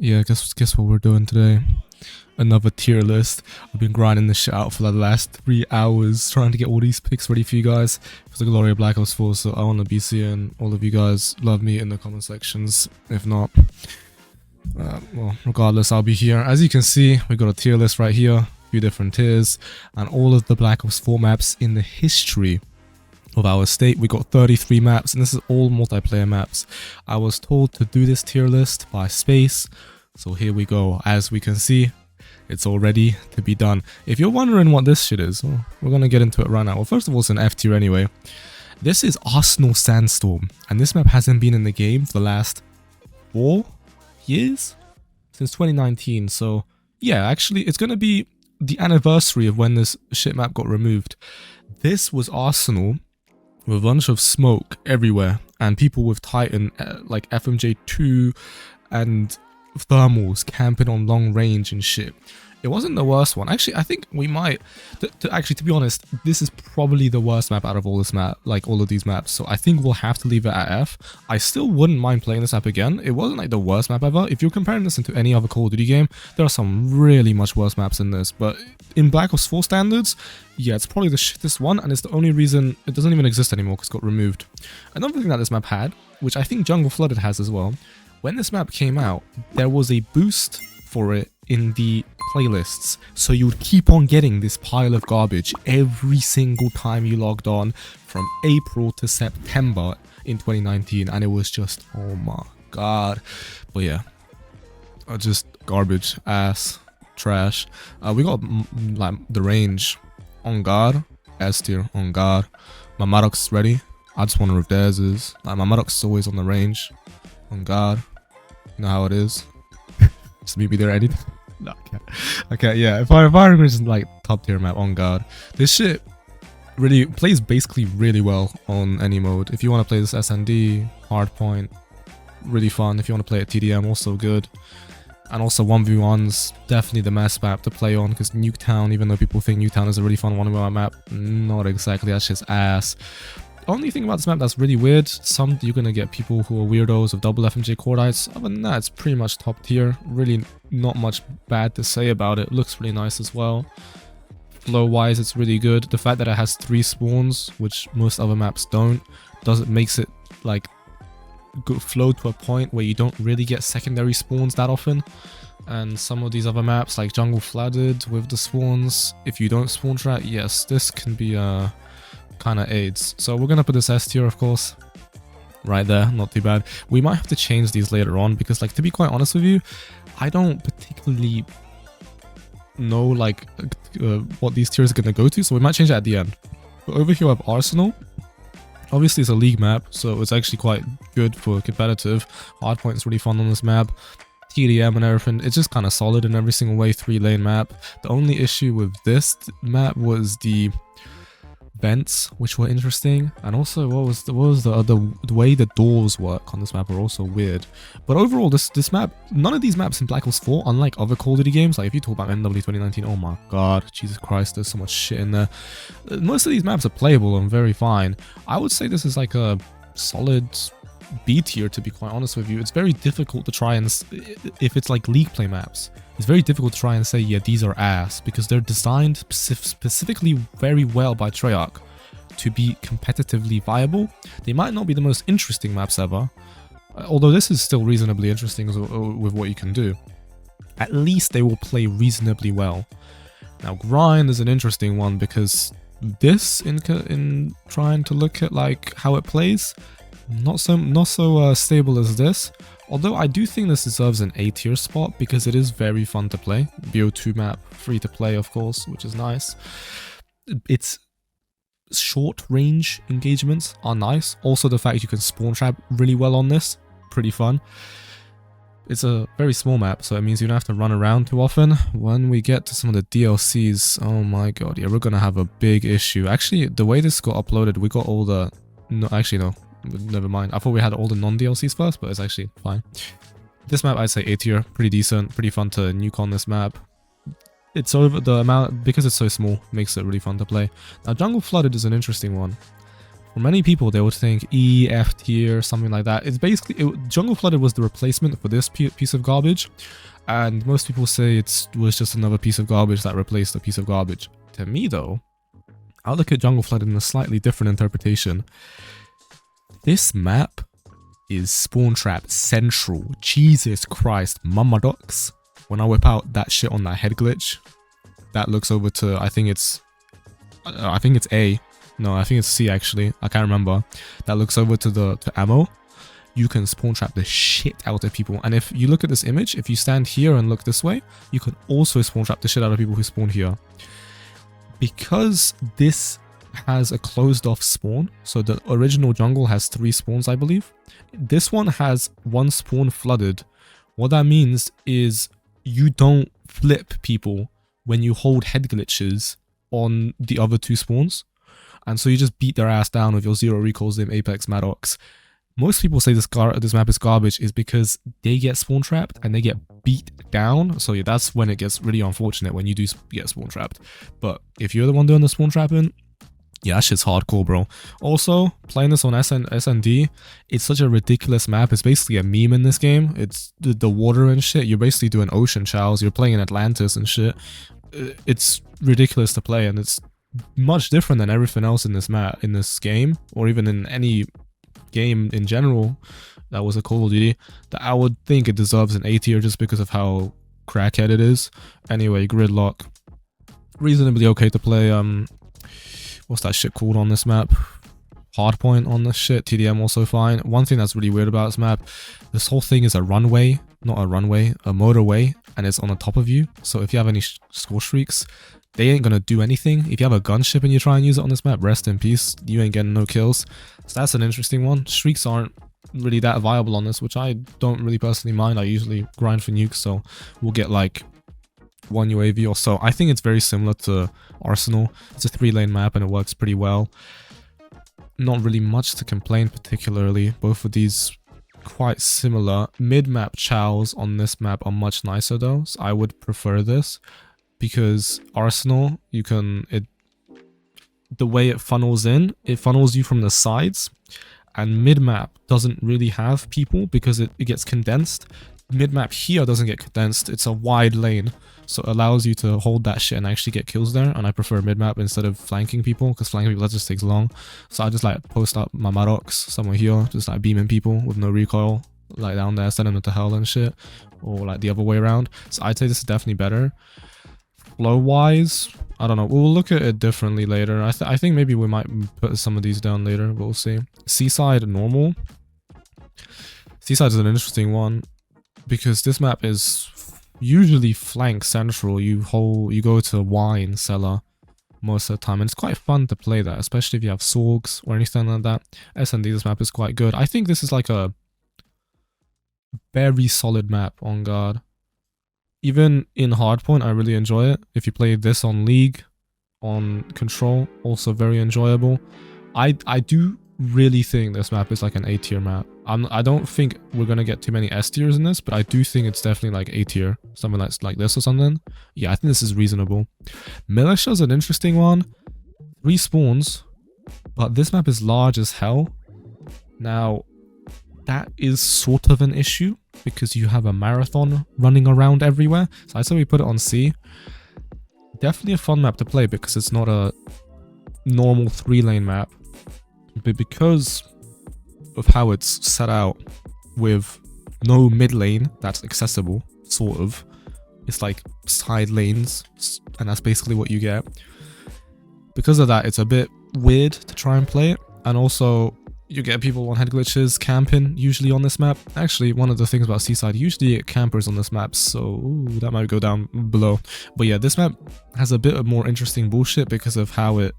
Yeah, guess what we're doing today? Another tier list. I've been grinding this shit out for the last 3 hours trying to get all these picks ready for you guys for the Gloire Black Ops 4, so I want to be seeing all of you guys love me in the comment sections. If not, well, regardless, I'll be here. As you can see, we got a tier list right here, a few different tiers, and all of the Black Ops 4 maps in the history of our state. We got 33 maps, and this is all multiplayer maps. I was told to do this tier list by Space, so here we go. As we can see, it's all ready to be done. If you're wondering what this shit is, well, we're gonna get into it right now. Well, first of all, it's an F tier anyway. This is Arsenal Sandstorm, and this map hasn't been in the game for the last 4 years? Since 2019, so yeah, actually, it's gonna be the anniversary of when this shit map got removed. This was Arsenal with a bunch of smoke everywhere, and people with Titan, like FMJ2 and thermals camping on long range and shit. It wasn't the worst one. Actually, I think we might, to be honest, this is probably the worst map out of all this map, like all of these maps. So I think we'll have to leave it at F. I still wouldn't mind playing this map again. It wasn't like the worst map ever. If you're comparing this into any other Call of Duty game, there are some really much worse maps in this. But in Black Ops 4 standards, yeah, it's probably the shittest one, and it's the only reason it doesn't even exist anymore because it got removed. Another thing that this map had, which I think Jungle Flooded has as well, when this map came out, there was a boost for it in the playlists, so you would keep on getting this pile of garbage every single time you logged on from April to September in 2019, and it was just, oh my god. But yeah, just garbage, ass, trash. We got like the range on guard, S tier on guard. My Maddox is ready. I just wonder if theirs is. Like, my Maddox is always on the range, on guard. You know how it is. Just meet me there anything. No, okay, yeah. If I is like top tier map on guard, this shit really plays basically really well on any mode. If you want to play this SND, hardpoint, really fun. If you want to play it TDM, also good. And also 1v1's definitely the best map to play on, because Nuketown, even though people think Nuketown is a really fun 1v1 map, not exactly. That's just ass. Only thing about this map that's really weird, you're gonna get people who are weirdos of double FMJ Cordites. Other than that, it's pretty much top tier. Really not much bad to say about it. Looks really nice as well. Flow wise, it's really good. The fact that it has 3 spawns, which most other maps don't, makes it like good flow to a point where you don't really get secondary spawns that often. And some of these other maps like Jungle Flooded with the spawns, if you don't spawn trap, yes, this can be kind of aids. So we're gonna put this S tier, of course, right there. Not too bad. We might have to change these later on because, like, to be quite honest with you, I don't particularly know like what these tiers are gonna go to, so we might change it at the end. But over here we have Arsenal. Obviously it's a league map, so it's actually quite good for competitive. Hardpoint is really fun on this map. TDM and everything, it's just kind of solid in every single way. 3-lane map. The only issue with this map was the vents, which were interesting, and also the way the doors work on this map are also weird. But overall, this map, none of these maps in Black Ops 4, unlike other Call of Duty games, like if you talk about NW 2019, oh my god, Jesus Christ, there's so much shit in there. Most of these maps are playable and very fine. I would say this is like a solid B tier, to be quite honest with you. It's very difficult to try and, if it's like league play maps, it's very difficult to try and say, yeah, these are ass, because they're designed specifically very well by Treyarch to be competitively viable. They might not be the most interesting maps ever, although this is still reasonably interesting with what you can do. At least they will play reasonably well. Now, Grind is an interesting one because this, in trying to look at like how it plays, not so stable as this. Although I do think this deserves an A tier spot because it is very fun to play. BO4 map, free to play, of course, which is nice. Its short range engagements are nice. Also, the fact you can spawn trap really well on this, pretty fun. It's a very small map, so it means you don't have to run around too often. When we get to some of the DLCs, oh my god, yeah, we're gonna have a big issue. Actually, the way this got uploaded, we got all the... No, actually, no. Never mind. I thought we had all the non-DLCs first, but it's actually fine. This map, I'd say A tier. Pretty decent. Pretty fun to nuke on this map. It's over the amount, because it's so small, makes it really fun to play. Now, Jungle Flooded is an interesting one. For many people, they would think E, F tier, something like that. It's basically, Jungle Flooded was the replacement for this piece of garbage. And most people say it was just another piece of garbage that replaced a piece of garbage. To me though, I look at Jungle Flooded in a slightly different interpretation. This map is Spawn Trap Central. Jesus Christ, Mama Ducks. When I whip out that shit on that head glitch, that looks over to, I think it's A. No, I think it's C actually. I can't remember. That looks over to ammo. You can spawn trap the shit out of people. And if you look at this image, if you stand here and look this way, you can also spawn trap the shit out of people who spawn here. Because this has a closed off spawn, so the original jungle has 3 spawns, I believe. This one has 1 spawn flooded. What that means is you don't flip people when you hold head glitches on the other 2 spawns. And so you just beat their ass down with your 0 recalls in Apex Maddox. Most people say this map is garbage is because they get spawn trapped and they get beat down. So yeah, that's when it gets really unfortunate, when you do get spawn trapped. But if you're the one doing the spawn trapping, yeah, that shit's hardcore, bro. Also, playing this on SND, it's such a ridiculous map. It's basically a meme in this game. It's the water and shit. You're basically doing ocean chows. You're playing in Atlantis and shit. It's ridiculous to play, and it's much different than everything else in this map, in this game, or even in any game in general that was a Call of Duty, that I would think it deserves an A tier just because of how crackhead it is. Anyway, Gridlock, reasonably okay to play. What's that shit called on this map? Hardpoint on this shit. TDM also fine. One thing that's really weird about this map, this whole thing is a runway, not a runway, a motorway, and it's on the top of you. So if you have any score streaks, they ain't gonna do anything. If you have a gunship and you try and use it on this map, rest in peace. You ain't getting no kills. So that's an interesting one. Streaks aren't really that viable on this, which I don't really personally mind. I usually grind for nukes, so we'll get like 1 UAV or so. I think it's very similar to Arsenal. It's a 3-lane map and it works pretty well. Not really much to complain particularly. Both of these quite similar. Mid-map chows on this map are much nicer though, so I would prefer this. Because Arsenal, the way it funnels in, it funnels you from the sides, and mid-map doesn't really have people because it gets condensed. Mid-map here doesn't get condensed, it's a wide lane, so it allows you to hold that shit and actually get kills there, and I prefer mid-map instead of flanking people, because flanking people, that just takes long. So I just like post up my Maddox somewhere here, just like beaming people with no recoil, like down there, sending them to hell and shit, or like the other way around. So I'd say this is definitely better. Flow wise, I don't know, we'll look at it differently later. I think maybe we might put some of these down later, but we'll see. Seaside normal. Seaside is an interesting one because this map is usually flank central. You go to wine cellar most of the time, and it's quite fun to play that, especially if you have sorgs or anything like that. SND, this map is quite good. I think this is like a very solid map on guard. Even in Hardpoint, I really enjoy it. If you play this on League, on Control, also very enjoyable. I do really think this map is like an A tier map. I don't think we're gonna get too many S tiers in this, but I do think it's definitely like A tier, something that's like this or something. Yeah, I think this is reasonable. Militia's an interesting one. 3 spawns, but this map is large as hell. Now, that is sort of an issue because you have a marathon running around everywhere. So I say we put it on C. Definitely a fun map to play because it's not a normal 3-lane map. But because of how it's set out with no mid lane that's accessible, sort of, it's like side lanes, and that's basically what you get. Because of that, it's a bit weird to try and play it, and also you get people on head glitches camping usually on this map. Actually, one of the things about Seaside, usually you get campers on this map, so ooh, that might go down below. But yeah, this map has a bit of more interesting bullshit because of how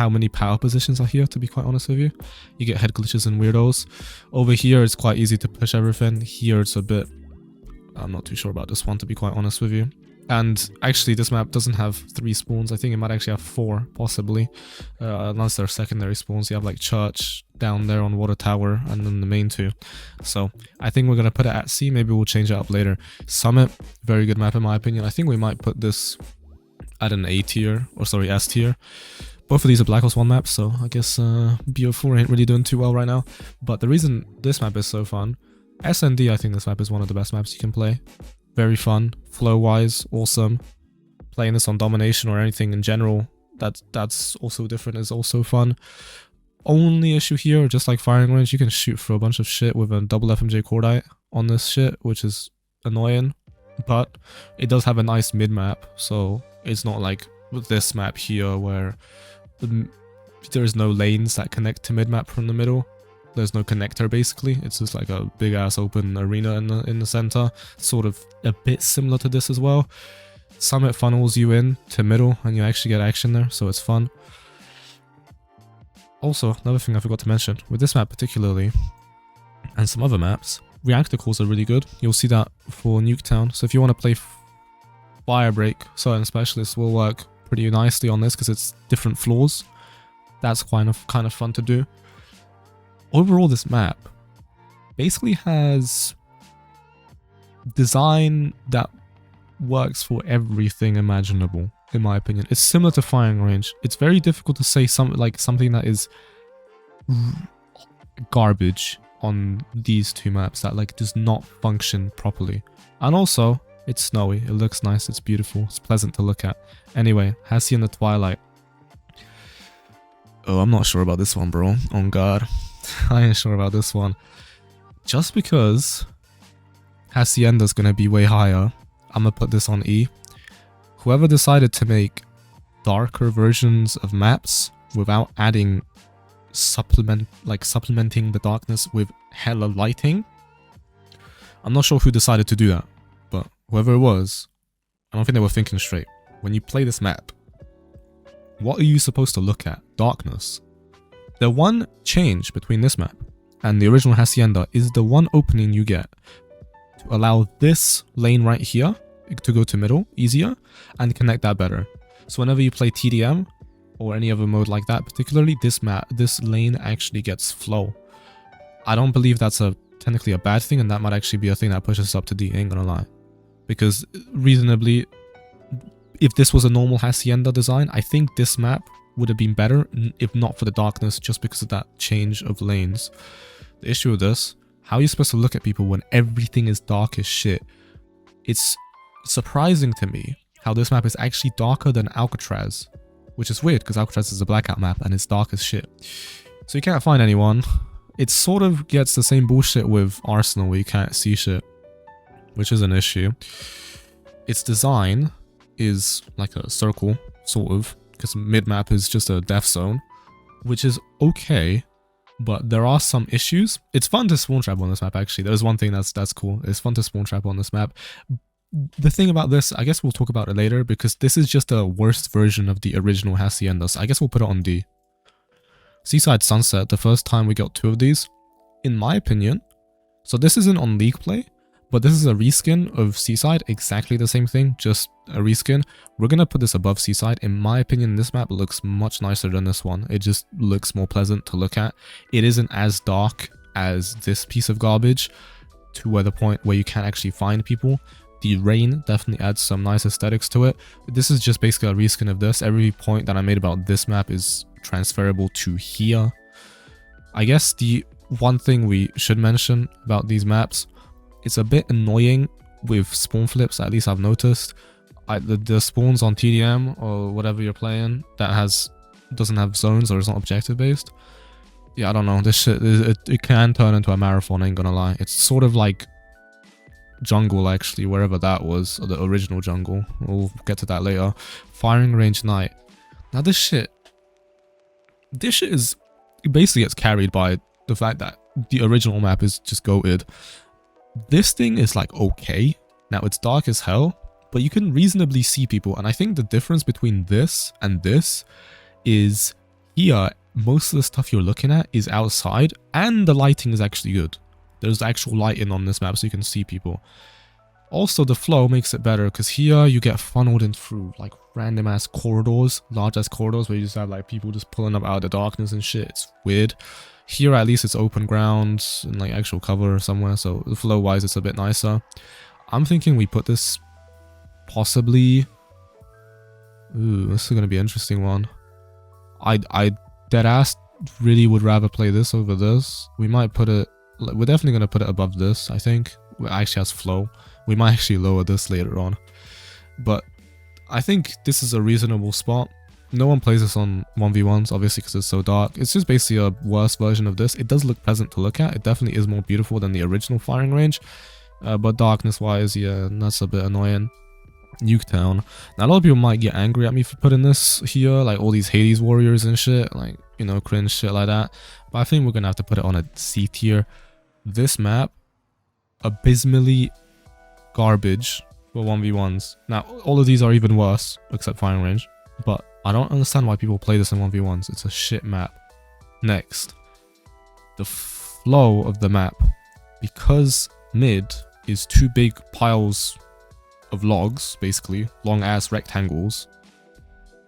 many power positions are here, to be quite honest with you. You get head glitches and weirdos. Over here, it's quite easy to push everything. Here, it's a bit... I'm not too sure about this one, to be quite honest with you. And actually, this map doesn't have 3 spawns. I think it might actually have 4, possibly. Unless they're secondary spawns. You have like Church down there on Water Tower, and then the main 2. So I think we're going to put it at C. Maybe we'll change it up later. Summit, very good map in my opinion. I think we might put this at an A tier, or sorry, S tier. Both of these are Black Ops 1 maps, so I guess BO4 ain't really doing too well right now. But the reason this map is so fun, SND, I think this map is one of the best maps you can play. Very fun, flow-wise, awesome. Playing this on domination or anything in general, that's also different, is also fun. Only issue here, just like firing range, you can shoot for a bunch of shit with a double FMJ cordite on this shit, which is annoying. But it does have a nice mid-map, so it's not like with this map here where there is no lanes that connect to mid-map from the middle. There's no connector basically, it's just like a big ass open arena in the center, sort of a bit similar to this as well. Summit funnels you in to middle and you actually get action there, so it's fun. Also, another thing I forgot to mention, with this map particularly, and some other maps, reactor cores are really good. You'll see that for Nuketown, so if you want to play Firebreak, certain specialists will work pretty nicely on this because it's different floors. That's kind of fun to do. Overall, this map basically has design that works for everything imaginable, in my opinion. It's similar to firing range. It's very difficult to say something that is garbage on these two maps that like does not function properly. And also, it's snowy, it looks nice, it's beautiful, it's pleasant to look at. Anyway, Hacienda Twilight. Oh, I'm not sure about this one, bro. On God. I ain't sure about this one. Just because Hacienda's gonna be way higher, I'm gonna put this on E. Whoever decided to make darker versions of maps without adding supplementing the darkness with hella lighting, I'm not sure who decided to do that, but whoever it was, I don't think they were thinking straight. When you play this map, what are you supposed to look at? Darkness. The one change between this map and the original Hacienda is the one opening you get to allow this lane right here to go to middle easier and connect that better. So whenever you play TDM or any other mode like that, particularly this lane actually gets flow. I don't believe that's technically a bad thing, and that might actually be a thing that pushes us up to D, ain't gonna lie. Because reasonably, if this was a normal Hacienda design, I think this map would have been better if not for the darkness, just because of that change of lanes. The issue with this, how are you supposed to look at people when everything is dark as shit? It's surprising to me how this map is actually darker than Alcatraz, which is weird because Alcatraz is a blackout map and it's dark as shit. So you can't find anyone. It sort of gets the same bullshit with Arsenal where you can't see shit, which is an issue. Its design is like a circle, sort of, because mid-map is just a death zone, which is okay, but there are some issues. It's fun to spawn trap on this map, actually. There's one thing that's cool. It's fun to spawn trap on this map. The thing about this, I guess we'll talk about it later, because this is just a worst version of the original Hacienda, so I guess we'll put it on D. Seaside Sunset, the first time we got two of these, in my opinion, so this isn't on League Play, but this is a reskin of Seaside, exactly the same thing, just a reskin. We're gonna put this above Seaside. In my opinion, this map looks much nicer than this one. It just looks more pleasant to look at. It isn't as dark as this piece of garbage, to the point where you can't actually find people. The rain definitely adds some nice aesthetics to it. This is just basically a reskin of this. Every point that I made about this map is transferable to here. I guess the one thing we should mention about these maps, it's a bit annoying with spawn flips, at least I've noticed. The spawns on TDM or whatever you're playing that doesn't have zones or is not objective based. Yeah, I don't know. This shit, it can turn into a marathon, ain't gonna lie. It's sort of like jungle, actually, wherever that was, or the original jungle. We'll get to that later. Firing range night. Now this shit is, it basically gets carried by the fact that the original map is just goated. This thing is like okay. Now it's dark as hell, but you can reasonably see people, and I think the difference between this and this is here, most of the stuff you're looking at is outside, and the lighting is actually good. There's actual lighting on this map so you can see people. Also, the flow makes it better because here you get funneled in through like random ass corridors, large ass corridors where you just have like people just pulling up out of the darkness and shit. It's weird. Here at least it's open ground and like actual cover somewhere, so the flow wise it's a bit nicer. I'm thinking we put this possibly... Ooh, this is going to be an interesting one. I dead ass really would rather play this over this. We might put it, we're definitely going to put it above this, I think. It actually has flow. We might actually lower this later on. But I think this is a reasonable spot. No one plays this on 1v1s, obviously, because it's so dark. It's just basically a worse version of this. It does look pleasant to look at. It definitely is more beautiful than the original firing range. But darkness-wise, yeah, that's a bit annoying. Nuketown. Now, a lot of people might get angry at me for putting this here, like all these Hades warriors and shit, like, you know, cringe shit like that. But I think we're gonna have to put it on a C tier. This map, abysmally garbage for 1v1s. Now, all of these are even worse, except firing range. But I don't understand why people play this in 1v1s. It's a shit map. Next, the flow of the map. Because mid is two big piles of logs, basically long ass rectangles,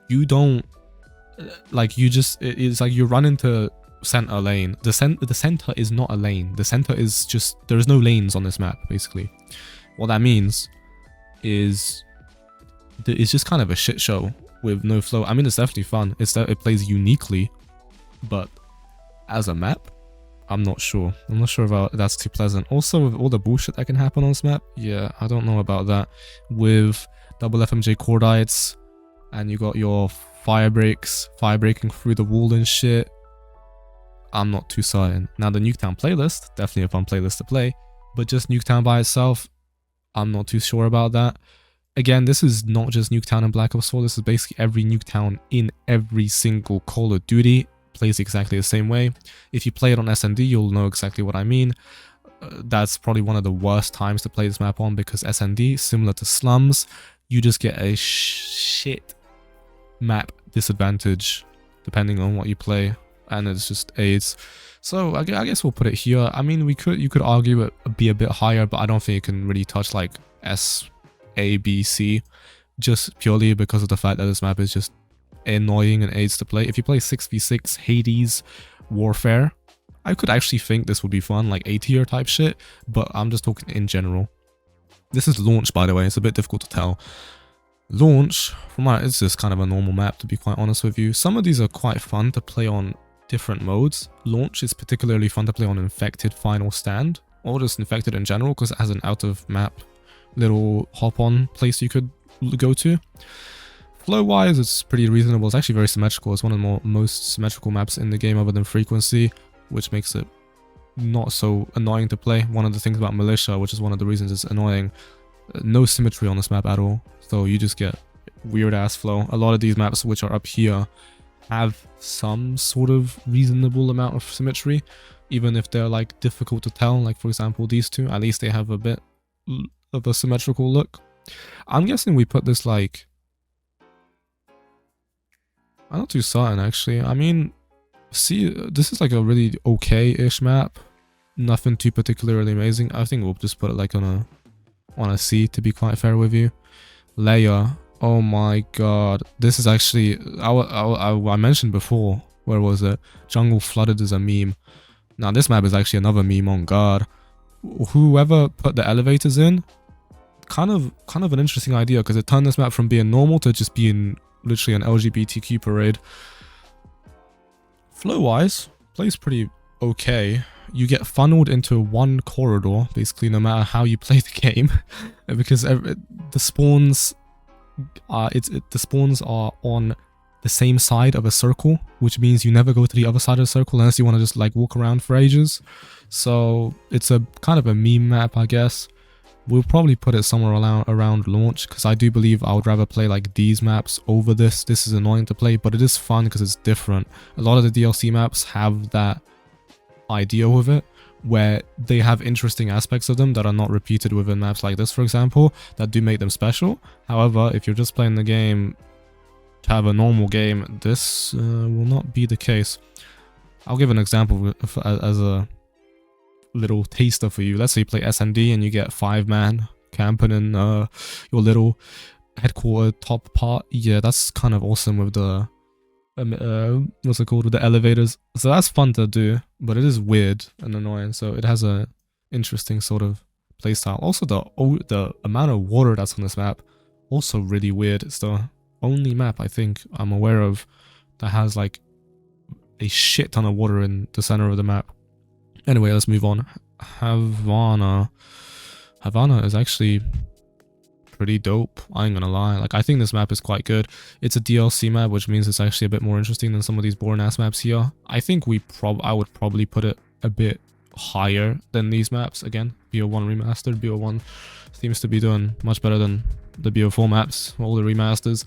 you don't like, you just, it's like you run into center lane. The center is not a lane. The center is just, there's no lanes on this map, basically. What that means is it's just kind of a shit show with no flow. I mean, it's definitely fun. It plays uniquely, but as a map, I'm not sure. I'm not sure about that's too pleasant. Also, with all the bullshit that can happen on this map, yeah, I don't know about that. With double FMJ Cordites, and you got your fire breaking through the wall and shit, I'm not too certain. Now, the Nuketown playlist, definitely a fun playlist to play, but just Nuketown by itself, I'm not too sure about that. Again, this is not just Nuketown and Black Ops 4, this is basically every Nuketown in every single Call of Duty. Plays exactly the same way. If you play it on SND, you'll know exactly what I mean. That's probably one of the worst times to play this map on, because SND, similar to Slums, you just get a shit map disadvantage depending on what you play, and it's just AIDS. So I guess we'll put it here. I mean, you could argue it be a bit higher, but I don't think it can really touch like S, A, B, C, just purely because of the fact that this map is just annoying and AIDS to play. If you play 6v6 Hades Warfare, I could actually think this would be fun, like A tier type shit, but I'm just talking in general. This is launch, by the way. It's a bit difficult to tell. Launch, it's just kind of a normal map, to be quite honest with you. Some of these are quite fun to play on different modes. Launch is particularly fun to play on Infected Final Stand, or just Infected in general, because it has an out of map little hop on place you could go to. Flow wise, it's pretty reasonable. It's actually very symmetrical. It's one of the most symmetrical maps in the game other than Frequency, which makes it not so annoying to play. One of the things about Militia, which is one of the reasons it's annoying, no symmetry on this map at all. So you just get weird ass flow. A lot of these maps which are up here have some sort of reasonable amount of symmetry, even if they're like difficult to tell. Like for example, these two, at least they have a bit of a symmetrical look. I'm guessing we put this like, I'm not too certain actually. I mean, see, this is like a really okay-ish map. Nothing too particularly amazing. I think we'll just put it like on a C, to be quite fair with you. Layer. Oh my god. This is actually, I mentioned before, where was it? Jungle Flooded is a meme. Now this map is actually another meme, on guard. Whoever put the elevators in, kind of an interesting idea, because it turned this map from being normal to just being literally an LGBTQ parade. Flow wise, plays pretty okay. You get funneled into one corridor, basically, no matter how you play the game, because the spawns are on the same side of a circle, which means you never go to the other side of the circle unless you want to just like walk around for ages. So it's a kind of a meme map, I guess. We'll probably put it somewhere around launch, because I do believe I would rather play like these maps over this. This is annoying to play, but it is fun because it's different. A lot of the DLC maps have that idea with it, where they have interesting aspects of them that are not repeated within maps like this, for example, that do make them special. However, if you're just playing the game to have a normal game, this will not be the case. I'll give an example as a little taster for you. Let's say you play SND and you get 5-man camping in your little headquarter top part. Yeah, that's kind of awesome with the what's it called, with the elevators. So that's fun to do, but it is weird and annoying. So it has a interesting sort of playstyle. Also, the amount of water that's on this map, also really weird. It's the only map I think I'm aware of that has like a shit ton of water in the center of the map. Anyway, let's move on. Havana is actually pretty dope, I ain't gonna lie. Like, I think this map is quite good. It's a DLC map, which means it's actually a bit more interesting than some of these boring ass maps here. I think I would probably put it a bit higher than these maps. Again, BO1 remastered. BO1 seems to be doing much better than the BO4 maps, all the remasters.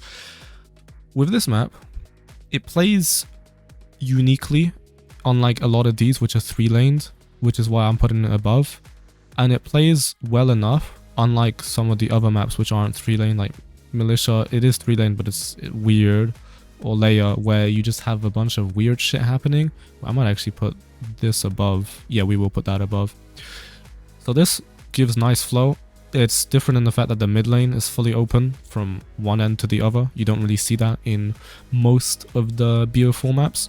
With this map, it plays uniquely, unlike a lot of these, which are 3-laned, which is why I'm putting it above. And it plays well enough, unlike some of the other maps which aren't 3-lane, like Militia. It is 3-lane, but it's weird. Or Layer, where you just have a bunch of weird shit happening. I might actually put this above. Yeah, we will put that above. So this gives nice flow. It's different in the fact that the mid lane is fully open from one end to the other. You don't really see that in most of the BO4 maps.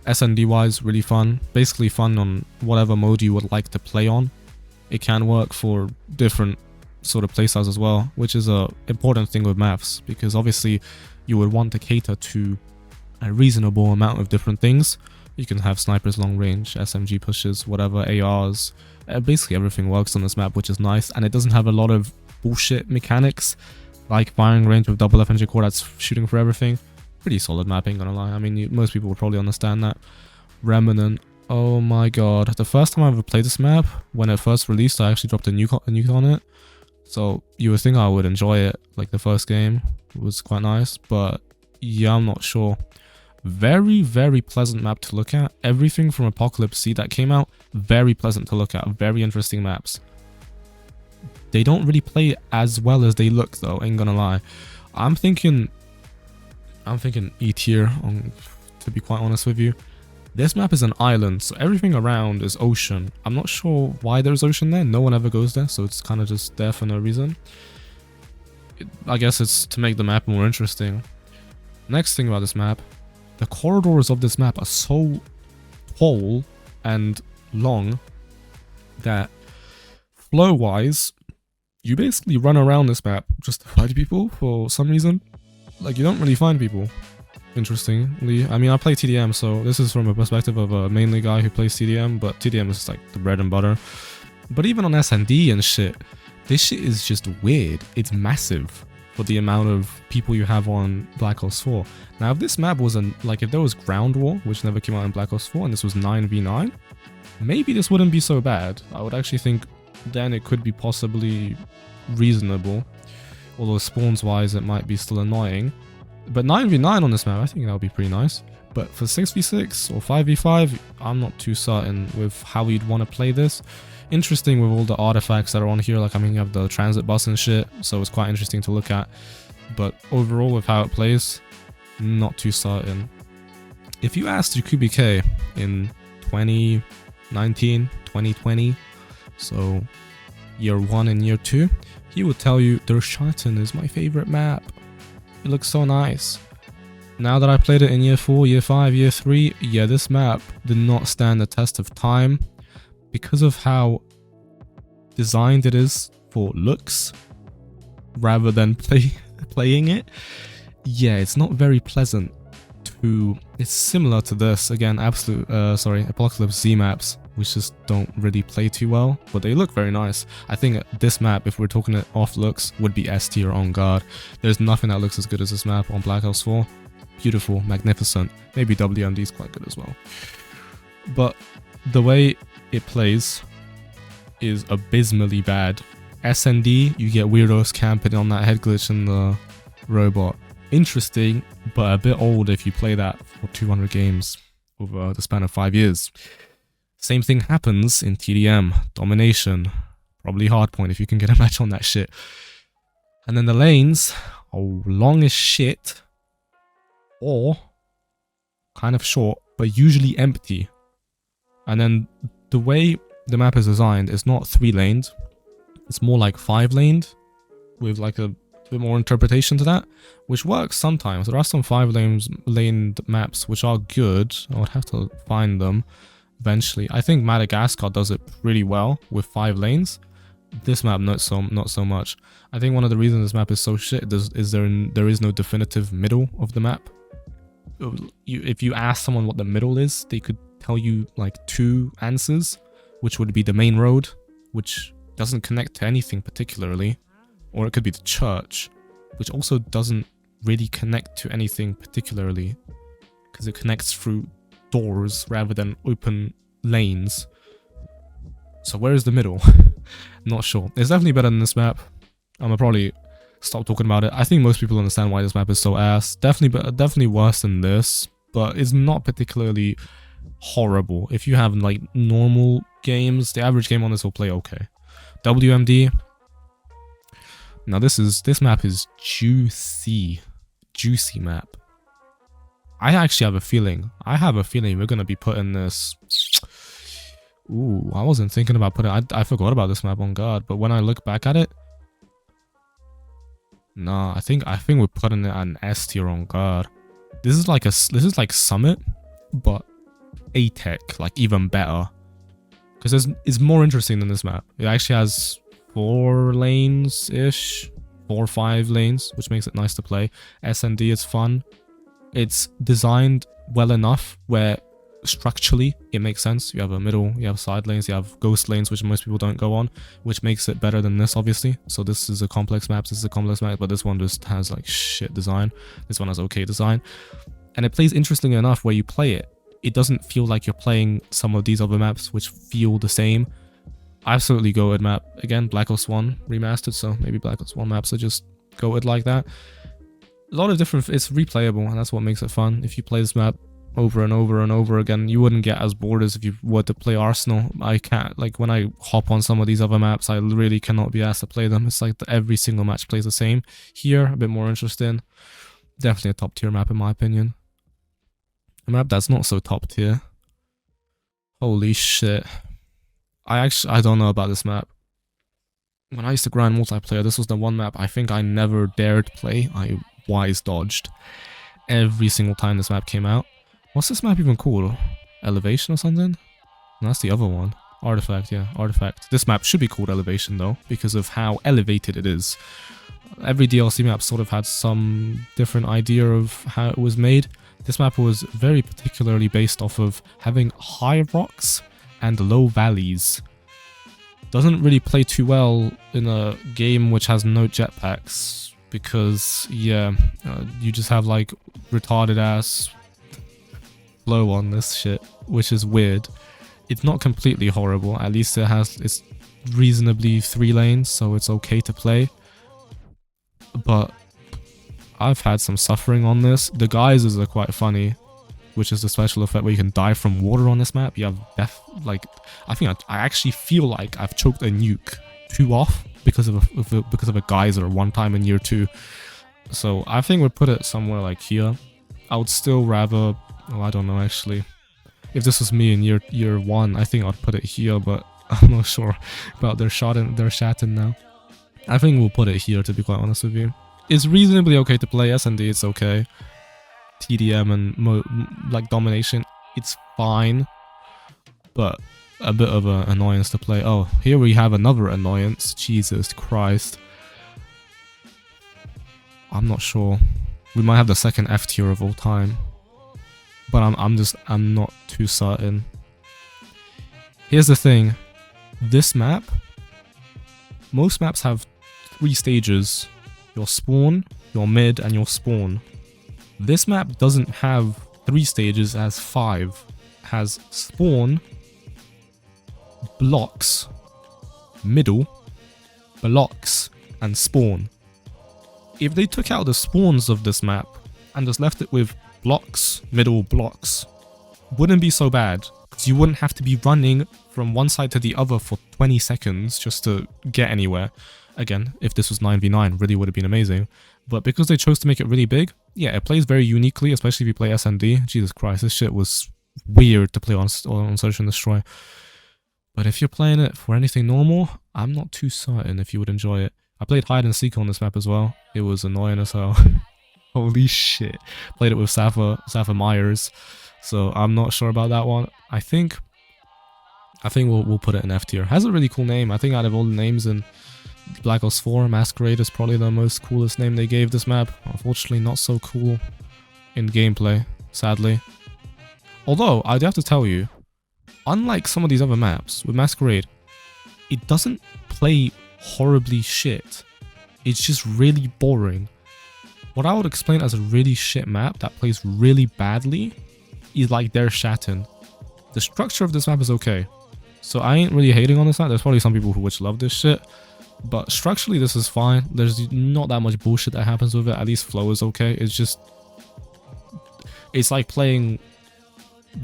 SND wise, really fun. Basically fun on whatever mode you would like to play on. It can work for different sort of playstyles as well, which is a important thing with maps, because obviously you would want to cater to a reasonable amount of different things. You can have snipers long range, SMG pushes, whatever, ARs. Basically everything works on this map, which is nice, and it doesn't have a lot of bullshit mechanics like firing range with double FNG core that's shooting for everything. Pretty solid map, ain't gonna lie. I mean, most people would probably understand that. Remnant. Oh my god. The first time I ever played this map, when it first released, I actually dropped a nuke on it. So you would think I would enjoy it, like the first game was quite nice, but yeah, I'm not sure. Very, very pleasant map to look at. Everything from Apocalypse C that came out, very pleasant to look at. Very interesting maps. They don't really play as well as they look though, ain't gonna lie. I'm thinking E tier, to be quite honest with you. This map is an island, so everything around is ocean. I'm not sure why there's ocean there. No one ever goes there, so it's kind of just there for no reason. I guess it's to make the map more interesting. Next thing about this map, the corridors of this map are so tall and long that flow-wise, you basically run around this map just to find people for some reason. Like, you don't really find people. Interestingly, I mean, I play TDM, so this is from a perspective of a mainly guy who plays TDM, but TDM is like the bread and butter. But even on SND and shit, this shit is just weird. It's massive for the amount of people you have on Black Ops 4. Now, if this map was like if there was Ground War, which never came out in Black Ops 4, and this was 9v9, maybe this wouldn't be so bad. I would actually think then it could be possibly reasonable, although spawns wise it might be still annoying. But 9v9 on this map, I think that would be pretty nice. But for 6v6 or 5v5, I'm not too certain with how you'd want to play this. Interesting with all the artifacts that are on here, like, I mean, you have the transit bus and shit, so it's quite interesting to look at. But overall, with how it plays, not too certain. If you asked QBK in 2019, 2020, so year 1 and year 2, he would tell you Der Schatten is my favorite map. It looks so nice. Now that I played it in year 4, year 5, year 3, yeah, this map did not stand the test of time because of how designed it is for looks rather than playing it. Yeah, it's not very pleasant to... It's similar to this, again, Apocalypse Z maps, which just don't really play too well, but they look very nice. I think this map, if we're talking it off looks, would be S tier on guard. There's nothing that looks as good as this map on Black Ops 4. Beautiful, magnificent. Maybe WMD is quite good as well. But the way it plays is abysmally bad. SND, you get weirdos camping on that head glitch in the robot. Interesting, but a bit old if you play that for 200 games over the span of 5 years. Same thing happens in TDM, Domination, probably Hardpoint if you can get a match on that shit. And then the lanes are long as shit, or kind of short, but usually empty. And then the way the map is designed is not 3-laned, it's more like 5-laned, with like a bit more interpretation to that, which works sometimes. There are some 5-laned maps which are good. I would have to find them eventually. I think Madagascar does it pretty well with 5 lanes. This map not so much. I think one of the reasons this map is so shit is there is no definitive middle of the map. if you ask someone what the middle is, they could tell you like 2 answers, which would be the main road, which doesn't connect to anything particularly, or it could be the church, which also doesn't really connect to anything particularly, because it connects through doors rather than open lanes. So where is the middle? Not sure. It's definitely better than this map. I'm gonna probably stop talking about it. I think most people understand why this map is so ass. Definitely worse than this, but it's not particularly horrible. If you have like normal games, the average game on this will play okay. WMD. Now this map is juicy map. I actually have a feeling. We're gonna be putting this. Ooh, I wasn't thinking about putting. I forgot about this map on guard, but when I look back at it, nah, I think we're putting it at an S tier on guard. This is like Summit, but A-Tech, like even better, because it's more interesting than this map. It actually has 4 lanes ish, 4 or 5 lanes, which makes it nice to play. S&D is fun. It's designed well enough where structurally it makes sense. You have a middle, you have side lanes, you have ghost lanes, which most people don't go on, which makes it better than this, obviously. So this is a complex map, but this one just has like shit design. This one has okay design, and it plays interestingly enough where you play it. It doesn't feel like you're playing some of these other maps which feel the same. Absolutely goated map. Again, Black Ops 1 remastered, so maybe Black Ops 1 maps are just goated like that. A lot of different, it's replayable, and that's what makes it fun. If you play this map over and over and over again, you wouldn't get as bored as if you were to play Arsenal. I can't, like when I hop on some of these other maps, I really cannot be asked to play them. It's like every single match plays the same. Here, a bit more interesting. Definitely a top tier map in my opinion. A map that's not so top tier. Holy shit. I don't know about this map. When I used to grind multiplayer, this was the one map I think I never dared play. I wise dodged every single time this map came out. What's this map even called? Elevation or something? No, that's the other one. Artifact, yeah, Artifact. This map should be called Elevation though, because of how elevated it is. Every DLC map sort of had some different idea of how it was made. This map was very particularly based off of having high rocks and low valleys. Doesn't really play too well in a game which has no jetpacks, because yeah, you just have like retarded ass flow on this shit, which is weird. It's not completely horrible. At least it's reasonably 3 lanes, so it's okay to play. But I've had some suffering on this. The geysers are quite funny, which is the special effect where you can die from water on this map. You have death, like I actually feel like I've choked a nuke 2 off because of a geyser one time in year 2. So I think we'd put it somewhere like here. I would still rather, oh, I don't know actually. If this was me in year 1, I think I'd put it here, but I'm not sure about their shatting now. I think we'll put it here, to be quite honest with you. It's reasonably okay to play. S&D, it's okay. TDM and like domination, it's fine, but a bit of an annoyance to play. Oh, here we have another annoyance. Jesus Christ. I'm not sure. We might have the second F tier of all time, but I'm not too certain. Here's the thing. This map, most maps have 3 stages. Your spawn, your mid, and your spawn. This map doesn't have 3 stages, it has 5. It has spawn, blocks, middle, blocks, and spawn. If they took out the spawns of this map and just left it with blocks, middle, blocks, wouldn't be so bad, because you wouldn't have to be running from one side to the other for 20 seconds just to get anywhere. Again, if this was 9v9, really would have been amazing. But because they chose to make it really big, yeah, it plays very uniquely, especially if you play S&D. Jesus Christ, this shit was weird to play on Search and Destroy. But if you're playing it for anything normal, I'm not too certain if you would enjoy it. I played hide and seek on this map as well. It was annoying as hell. Holy shit. Played it with Safa Myers. So I'm not sure about that one. I think we'll put it in F tier. Has a really cool name. I think out of all the names in Black Ops 4, Masquerade is probably the most coolest name they gave this map. Unfortunately, not so cool in gameplay. sadly. Although, I do have to tell you, unlike some of these other maps, with Masquerade, it doesn't play horribly shit. It's just really boring. What I would explain as a really shit map that plays really badly is like Der Schatten. The structure of this map is okay. So I ain't really hating on this map. There's probably some people who which love this shit. But structurally this is fine. There's not that much bullshit that happens with it. At least flow is okay. It's just... it's like playing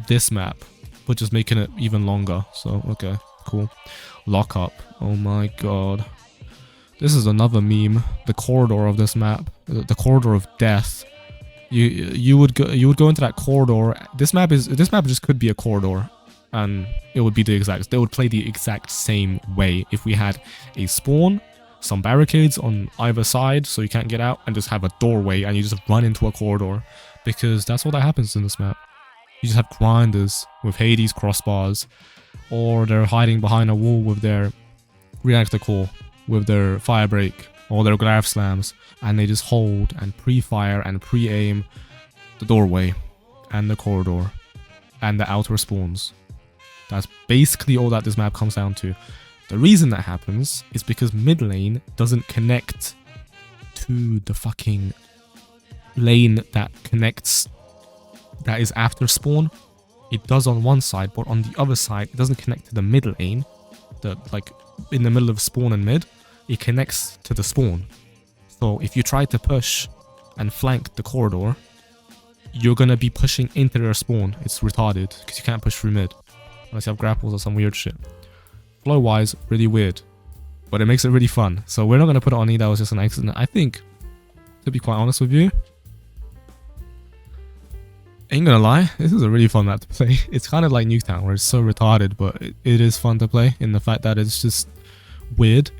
this map, but just making it even longer. So, okay, cool. Lock up. Oh my god. This is another meme. The corridor of this map. The corridor of death. You would go into that corridor. This map just could be a corridor, and it would be the exact. They would play the exact same way if we had a spawn, some barricades on either side so you can't get out, and just have a doorway and you just run into a corridor, because that's what that happens in this map. You just have grinders with Hades crossbars, or they're hiding behind a wall with their reactor core, with their fire break, or their grav slams, and they just hold and pre-fire and pre-aim the doorway and the corridor and the outer spawns. That's basically all that this map comes down to. The reason that happens is because mid lane doesn't connect to the fucking lane that connects, that is after spawn. It does on one side, but on the other side it doesn't connect to the mid lane, the like in the middle of spawn and mid. It connects to the spawn. So if you try to push and flank the corridor, you're gonna be pushing into their spawn. It's retarded because you can't push through mid unless you have grapples or some weird shit. Flow wise, really weird, but it makes it really fun. So we're not gonna put it on E. That was just an accident. I think, to be quite honest with you, ain't gonna lie, this is a really fun map to play. It's kind of like Nuketown, where it's so retarded, but it is fun to play in the fact that it's just weird.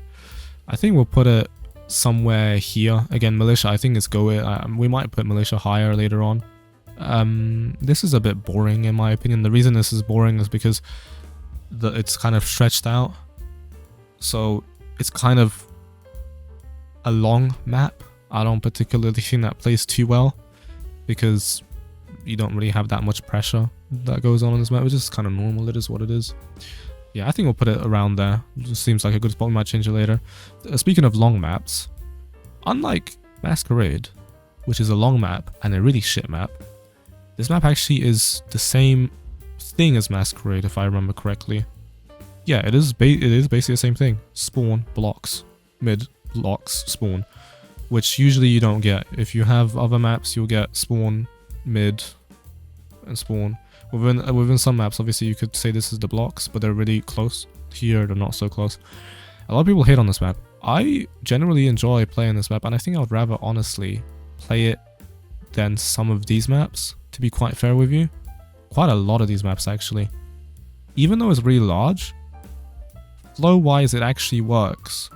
I think we'll put it somewhere here. Again, Militia, I think it's go. We might put Militia higher later on. This is a bit boring in my opinion. The reason this is boring is because it's kind of stretched out. So it's kind of a long map. I don't particularly think that plays too well, because you don't really have that much pressure that goes on in this map, which is kind of normal. It is what it is. Yeah, I think we'll put it around there. It just seems like a good spot. We might change it later. Speaking of long maps, unlike Masquerade, which is a long map and a really shit map, this map actually is the same thing as Masquerade, if I remember correctly. Yeah, it is basically the same thing. Spawn, blocks, mid, blocks, spawn, which usually you don't get. If you have other maps, you'll get spawn, mid, and spawn. Within some maps, obviously, you could say this is the blocks, but they're really close. Here, they're not so close. A lot of people hate on this map. I generally enjoy playing this map, and I think I would rather honestly play it than some of these maps, to be quite fair with you. Quite a lot of these maps, actually. Even though it's really large, flow-wise, it actually works.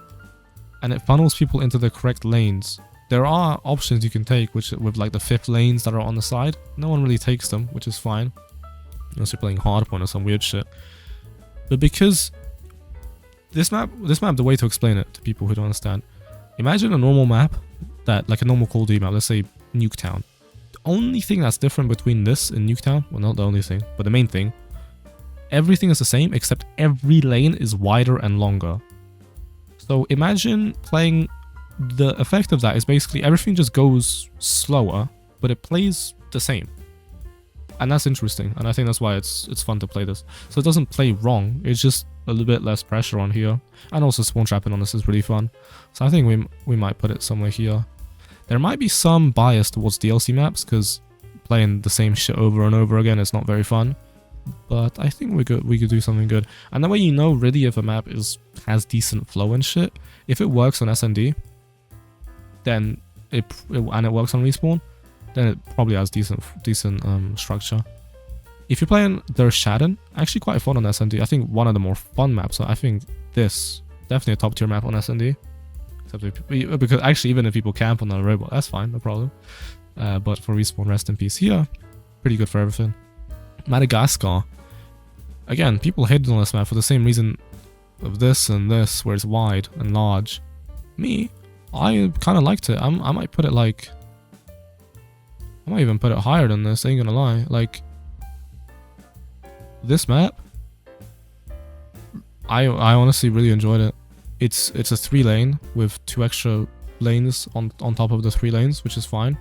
And it funnels people into the correct lanes. There are options you can take, which with like the 5th lanes that are on the side. No one really takes them, which is fine. Unless you're playing hardpoint or some weird shit. But because this map, the way to explain it to people who don't understand, imagine a normal map, that like a normal Call of Duty map, let's say Nuketown. The only thing that's different between this and Nuketown, well, not the only thing, but the main thing, everything is the same except every lane is wider and longer. So imagine playing, the effect of that is basically everything just goes slower, but it plays the same. And that's interesting, and I think that's why it's fun to play this. So it doesn't play wrong, it's just a little bit less pressure on here. And also spawn trapping on this is really fun. So I think we might put it somewhere here. There might be some bias towards DLC maps, because playing the same shit over and over again is not very fun. But I think we could do something good. And that way you know really if a map has decent flow and shit. If it works on SND, then it works on respawn, then it probably has decent structure. If you're playing Der Schatten, actually quite fun on SND. I think one of the more fun maps. I think this definitely a top tier map on SND. Except because actually even if people camp on the robot, that's fine, no problem. But for respawn, rest in peace here, pretty good for everything. Madagascar, again, people hated on this map for the same reason of this and this, where it's wide and large. Me, I kind of liked it. I might put it like I might even put it higher than this, ain't gonna lie. Like, this map, I honestly really enjoyed it. It's a 3-lane with 2 extra lanes on top of the 3 lanes, which is fine.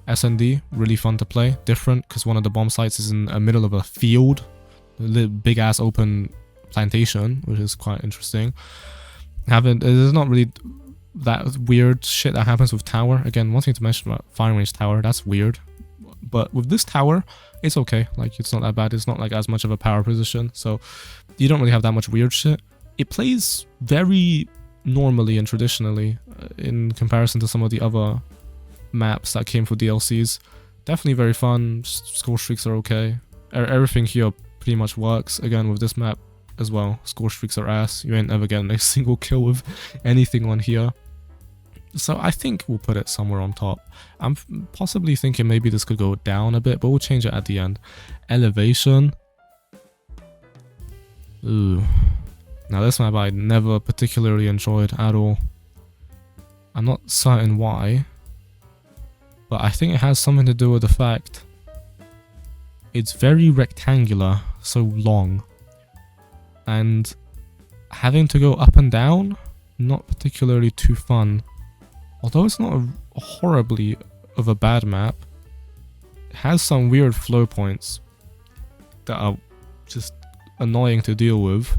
S&D, really fun to play. Different, because one of the bomb sites is in the middle of a field. A big ass open plantation, which is quite interesting. There's not really that weird shit that happens with tower. Again, one thing to mention about firing range tower, that's weird. But with this tower, it's okay. Like, it's not that bad. It's not like as much of a power position, so you don't really have that much weird shit. It plays very normally and traditionally in comparison to some of the other maps that came for DLCs. Definitely very fun. Score streaks are okay. Everything here pretty much works. Again, with this map as well, score streaks are ass. You ain't ever getting a single kill with anything on here. So I think we'll put it somewhere on top. I'm possibly thinking maybe this could go down a bit, but we'll change it at the end. Elevation. Ooh. Now this map I never particularly enjoyed at all. I'm not certain why, but I think it has something to do with the fact it's very rectangular, so long. And having to go up and down, not particularly too fun. Although it's not a horribly of a bad map, it has some weird flow points that are just annoying to deal with.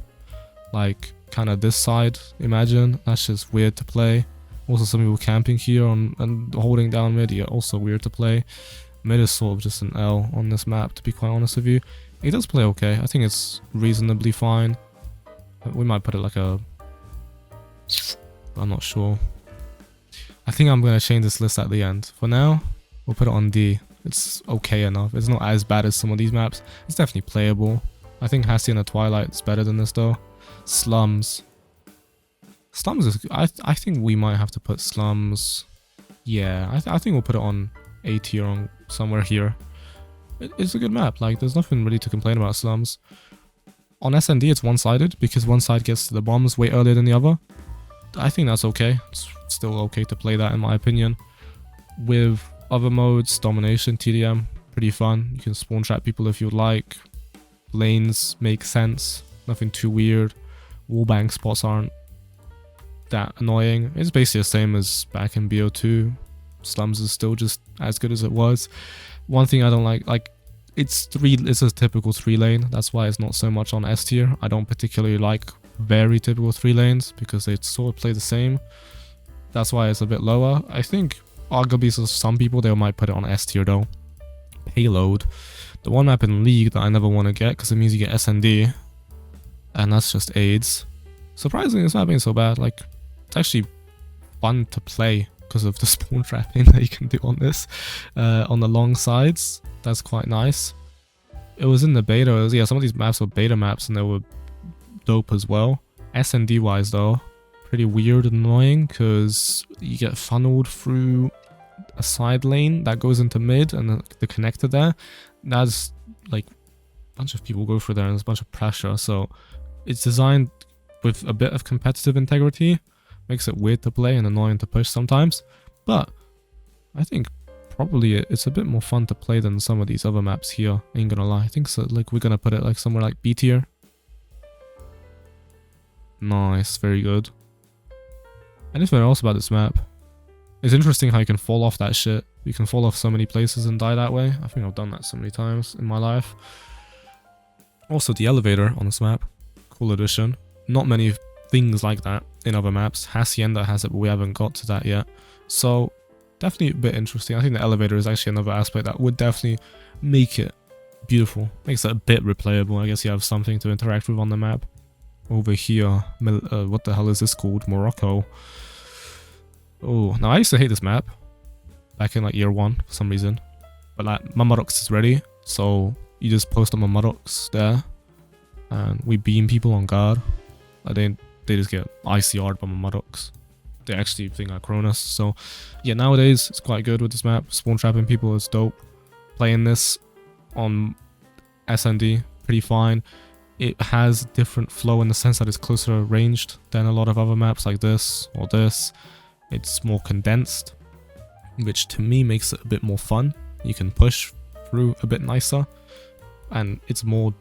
Like, kind of this side, imagine. That's just weird to play. Also, some people camping here and holding down mid, yeah, also weird to play. Mid is sort of just an L on this map, to be quite honest with you. It does play okay. I think it's reasonably fine. We might put it like a... I'm not sure. I think I'm going to change this list at the end. For now, we'll put it on D. It's okay enough. It's not as bad as some of these maps. It's definitely playable. I think Hasty and the Twilight is better than this though. Slums. Slums is... I think we might have to put Slums... Yeah, I think we'll put it on A tier on somewhere here. It's a good map. Like, there's nothing really to complain about Slums. On S&D, it's one-sided because one side gets to the bombs way earlier than the other. I think that's okay. It's still okay to play that in my opinion. With other modes, Domination, TDM, pretty fun. You can spawn trap people if you like. Lanes make sense. Nothing too weird. Wallbang spots aren't that annoying. It's basically the same as back in BO2. Slums is still just as good as it was. One thing I don't like it's a typical 3-lane. That's why it's not so much on S tier. I don't particularly like very typical 3 lanes because they sort of play the same. That's why it's a bit lower. I think arguably for some people they might put it on S tier though. Payload. The one map in League that I never want to get because it means you get S&D. And that's just AIDS. Surprisingly, this map ain't so bad. Like, it's actually fun to play because of the spawn trapping that you can do on this. On the long sides, that's quite nice. It was in the beta. Yeah, some of these maps were beta maps and they were dope as well. S&D wise though, pretty weird and annoying because you get funneled through a side lane that goes into mid and the connector there. That's like a bunch of people go through there and there's a bunch of pressure. So it's designed with a bit of competitive integrity. Makes it weird to play and annoying to push sometimes. But I think probably it's a bit more fun to play than some of these other maps here. Ain't gonna lie. I think so. Like, we're gonna put it like somewhere like B tier. Nice, very good. Anything else about this map? It's interesting how you can fall off that shit. You can fall off so many places and die that way. I think I've done that so many times in my life. Also, the elevator on this map. Cool addition. Not many things like that in other maps. Hacienda has it, but we haven't got to that yet. So, definitely a bit interesting. I think the elevator is actually another aspect that would definitely make it beautiful. Makes it a bit replayable. I guess you have something to interact with on the map. Over here, what the hell is this called? Morocco. Oh, now I used to hate this map back in like year 1 for some reason. But like, Mamarox is ready, so you just post on Mamarox there. And we beam people on guard. They just get ICR'd by Mamarox. They actually think like Cronus. So yeah, nowadays it's quite good with this map. Spawn trapping people is dope. Playing this on S&D, pretty fine. It has different flow in the sense that it's closer ranged than a lot of other maps like this or this. It's more condensed, which to me makes it a bit more fun. You can push through a bit nicer, and it's more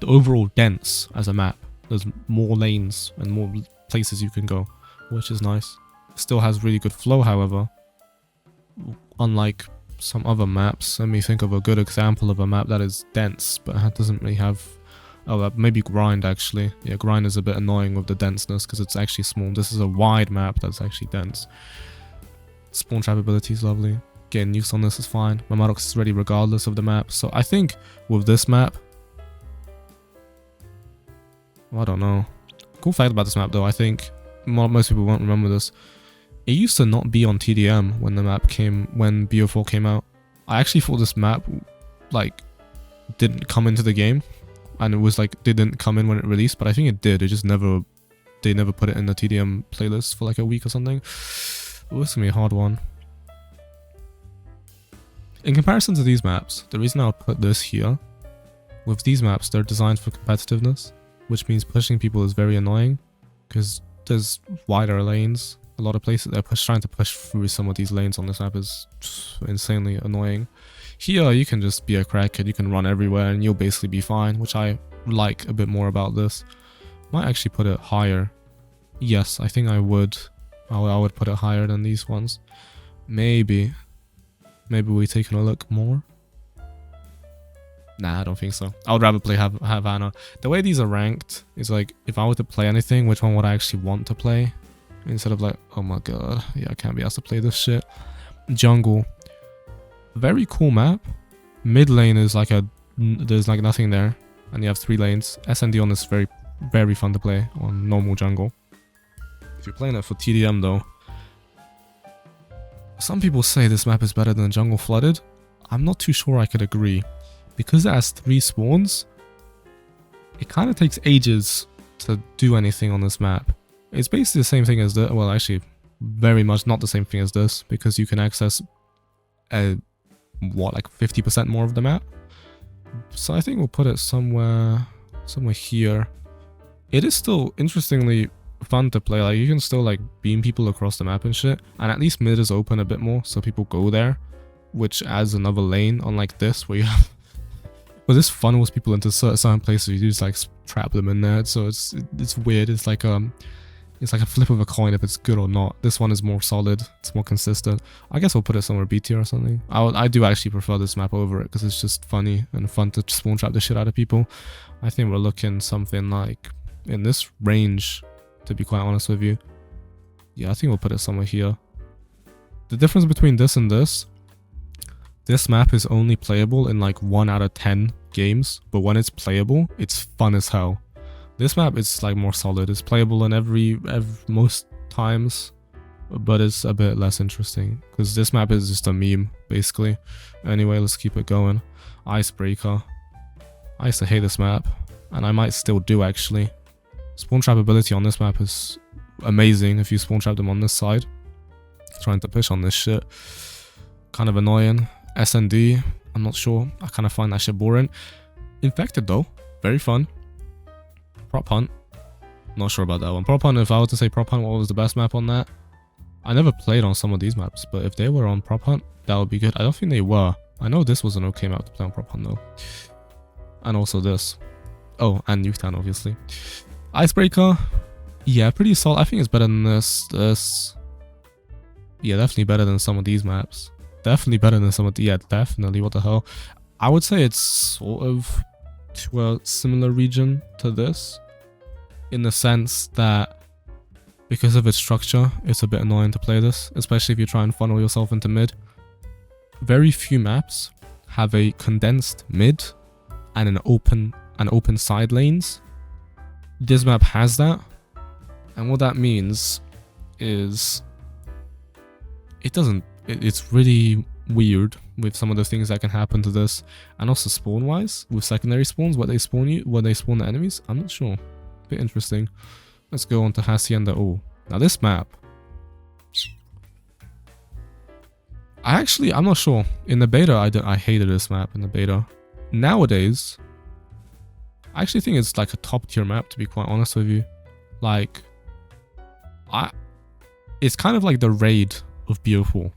overall dense as a map. There's more lanes and more places you can go, which is nice. Still has really good flow, however. Unlike some other maps, let me think of a good example of a map that is dense, but doesn't really have... Oh, maybe Grind, actually. Yeah, Grind is a bit annoying with the denseness, because it's actually small. This is a wide map that's actually dense. Spawn trap ability is lovely. Getting use on this is fine. My Maddox is ready regardless of the map. So I think with this map... Well, I don't know. Cool fact about this map, though, I think most people won't remember this. It used to not be on TDM when the map came, when BO4 came out. I actually thought this map, like, didn't come into the game, and it was like, didn't come in when it released, but I think it did. It just never, they never put it in the TDM playlist for like a week or something. Ooh, this is gonna be a hard one. In comparison to these maps, the reason I would put this here, with these maps, they're designed for competitiveness, which means pushing people is very annoying, because there's wider lanes. A lot of places they're trying to push through some of these lanes on this map is insanely annoying. Here, you can just be a crackhead, you can run everywhere, and you'll basically be fine, which I like a bit more about this. Might actually put it higher. Yes, I think I would. I would put it higher than these ones. Maybe we're taking a look more. Nah, I don't think so. I would rather play Havana. The way these are ranked is like, if I were to play anything, which one would I actually want to play? Instead of like, oh my god, yeah, I can't be asked to play this shit. Jungle. Very cool map. Mid lane is like there's like nothing there. And you have 3 lanes. SND on this is very fun to play on normal jungle. If you're playing it for TDM though, some people say this map is better than Jungle Flooded. I'm not too sure I could agree. Because it has 3 spawns, it kind of takes ages to do anything on this map. It's basically the same thing as the, well, actually, very much not the same thing as this, because you can access, what, like 50% more of the map? So I think we'll put it somewhere here. It is still interestingly fun to play. Like, you can still like beam people across the map and shit, and at least mid is open a bit more, so people go there, which adds another lane, unlike this, where you have... Well, this funnels people into certain places. You just like trap them in there, so it's weird. It's like a flip of a coin if it's good or not. This one is more solid. It's more consistent. I guess we'll put it somewhere B tier or something. I do actually prefer this map over it because it's just funny and fun to spawn trap the shit out of people. I think we're looking something like in this range, to be quite honest with you. Yeah, I think we'll put it somewhere here. The difference between this and this map is only playable in like 1 out of 10 games, but when it's playable, it's fun as hell. This map is like more solid. It's playable in most times, but it's a bit less interesting because this map is just a meme basically. Anyway, let's keep it going. Icebreaker. I used to hate this map, and I might still do actually. Spawn trap ability on this map is amazing if you spawn trap them on this side. Trying to push on this shit. Kind of annoying. SND, I'm not sure. I kind of find that shit boring. Infected though, very fun. Prop Hunt, not sure about that one. Prop Hunt, if I were to say Prop Hunt, what was the best map on that? I never played on some of these maps, but if they were on Prop Hunt, that would be good. I don't think they were. I know this was an okay map to play on Prop Hunt though. And also this. Oh, and Nuketown obviously. Icebreaker, yeah, pretty solid. I think it's better than this. Yeah, definitely better than some of these maps. Definitely better than some of the, yeah, definitely, what the hell. I would say it's sort of to a similar region to this, in the sense that because of its structure, it's a bit annoying to play this, especially if you try and funnel yourself into mid. Very few maps have a condensed mid and an open side lanes. This map has that, and what that means is it's really weird with some of the things that can happen to this, and also spawn wise with secondary spawns, what they spawn the enemies. I'm not sure. Bit interesting. Let's go on to Hacienda. Oh, now this map, I'm not sure. In the beta, I hated this map in the beta. Nowadays, I actually think it's like a top tier map, to be quite honest with you. Like, it's kind of like the raid of BO4.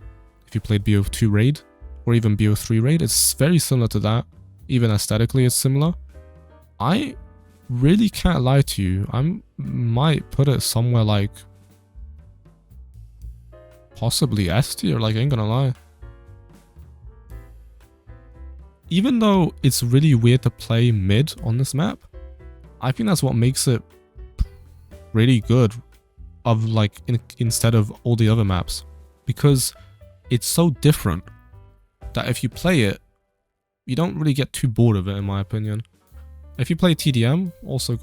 If you played BO2 raid, or even BO3 raid. It's very similar to that. Even aesthetically, it's similar. I really can't lie to you. I might put it somewhere like possibly S tier, like, I ain't gonna lie. Even though it's really weird to play mid on this map, I think that's what makes it really good of like instead of all the other maps, because it's so different that if you play it, you don't really get too bored of it, in my opinion. If you play TDM, also